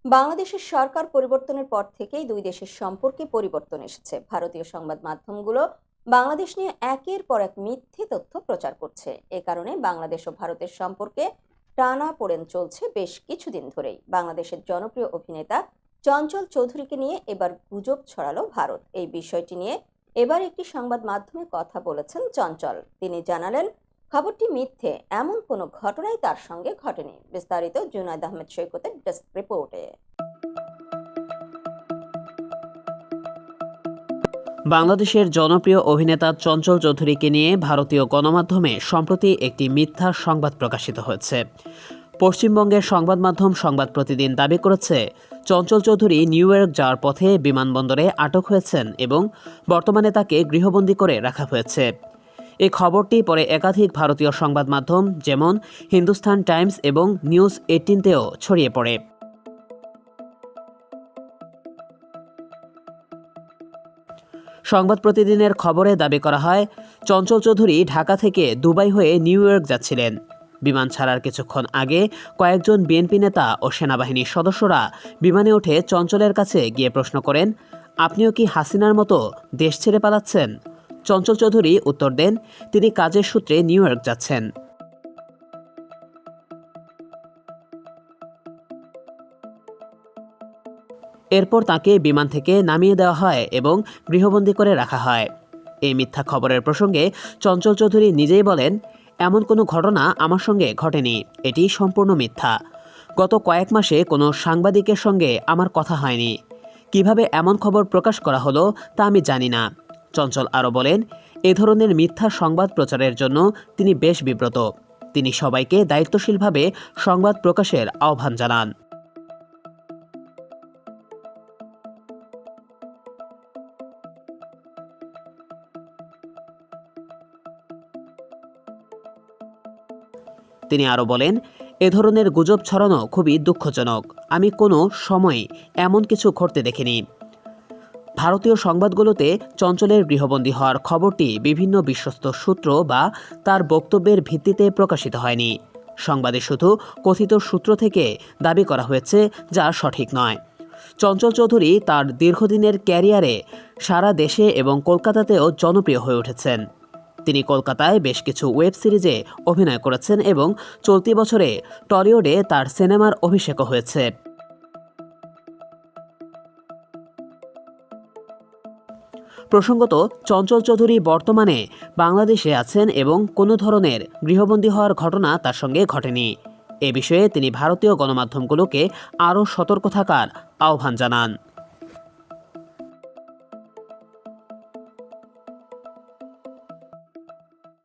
বাংলাদেশের সরকার পরিবর্তনের পর থেকেই দুই দেশের সম্পর্কে পরিবর্তন এসেছে। ভারতীয় সংবাদ মাধ্যমগুলো বাংলাদেশ নিয়ে একের পর এক মিথ্যে তথ্য প্রচার করছে। এ কারণে বাংলাদেশ ও ভারতের সম্পর্কে টানাপোড়েন চলছে বেশ কিছুদিন ধরেই। বাংলাদেশের জনপ্রিয় অভিনেতা চঞ্চল চৌধুরীকে নিয়ে এবার গুজব ছড়ালো ভারত। এই বিষয়টি নিয়ে এবার একটি সংবাদ মাধ্যমে কথা বলেছেন চঞ্চল। তিনি জানালেন, খবরটি মিথ্যে, এমন কোনো ঘটনাই তার সঙ্গে ঘটেনি। বিস্তারিত জুনায়েদ আহমেদ সৈকতের ডেস্ক রিপোর্টে। বাংলাদেশের জনপ্রিয় অভিনেতা চঞ্চল চৌধুরীকে নিয়ে ভারতীয় গণমাধ্যমে সম্প্রতি একটি মিথ্যা সংবাদ প্রকাশিত হয়েছে। পশ্চিমবঙ্গের সংবাদ মাধ্যম সংবাদ প্রতিদিন দাবি করেছে, চঞ্চল চৌধুরী নিউ ইয়র্ক যাওয়ার পথে বিমানবন্দরে আটক হয়েছেন এবং বর্তমানে তাকে গৃহবন্দী করে রাখা হয়েছে। এই খবরটি পরে একাধিক ভারতীয় সংবাদ মাধ্যম যেমন হিন্দুস্তান টাইমস এবং নিউজ 18তেও ছড়িয়ে পড়ে। সংবাদ প্রতিদিনের খবরে দাবি করা হয়, চঞ্চল চৌধুরী ঢাকা থেকে দুবাই হয়ে নিউ ইয়র্ক যাচ্ছিলেন। বিমান ছাড়ার কিছুক্ষণ আগে কয়েকজন বিএনপি নেতা ও সেনাবাহিনীর সদস্যরা বিমানে উঠে চঞ্চলের কাছে গিয়ে প্রশ্ন করেন, আপনিও কি হাসিনার মতো দেশ ছেড়ে পালাচ্ছেন? চঞ্চল চৌধুরী উত্তর দেন, তিনি কাজের সূত্রে নিউ ইয়র্ক যাচ্ছেন। এরপর তাকে বিমান থেকে নামিয়ে দেওয়া হয় এবং গৃহবন্দী করে রাখা হয়। এই মিথ্যা খবরের প্রসঙ্গে চঞ্চল চৌধুরী নিজেই বলেন, এমন কোনো ঘটনা আমার সঙ্গে ঘটেনি, এটি সম্পূর্ণ মিথ্যা। গত কয়েক মাসে কোনো সাংবাদিকের সঙ্গে আমার কথা হয়নি। কিভাবে এমন খবর প্রকাশ করা হলো তা আমি জানি না। চঞ্চল আরও বলেন, এ ধরনের মিথ্যা সংবাদ প্রচারের জন্য তিনি বেশ বিব্রত। তিনি সবাইকে দায়িত্বশীলভাবে সংবাদ প্রকাশের আহ্বান জানান। তিনি আরও বলেন, এ ধরনের গুজব ছড়ানো খুবই দুঃখজনক। আমি কোনো সময় এমন কিছু ঘটতে দেখিনি। ভারতীয় সংবাদগুলোতে চঞ্চলের গৃহবন্দী হওয়ার খবরটি বিভিন্ন বিশ্বস্ত সূত্র বা তার বক্তব্যের ভিত্তিতে প্রকাশিত হয়নি। সংবাদে শুধু কথিত সূত্র থেকে দাবি করা হয়েছে, যা সঠিক নয়। চঞ্চল চৌধুরী তার দীর্ঘদিনের ক্যারিয়ারে সারা দেশে এবং কলকাতাতেও জনপ্রিয় হয়ে উঠেছেন। তিনি কলকাতায় বেশ কিছু ওয়েব সিরিজে অভিনয় করেছেন এবং চলতি বছরে টলিউডে তার সিনেমার অভিষেকও হয়েছে। প্রসঙ্গত, চঞ্চল চৌধুরী বর্তমানে বাংলাদেশে আছেন এবং কোনো ধরনের গৃহবন্দী হওয়ার ঘটনা তার সঙ্গে ঘটেনি। এ বিষয়ে তিনি ভারতীয় গণমাধ্যমগুলোকে আরও সতর্ক থাকার আহ্বান জানান।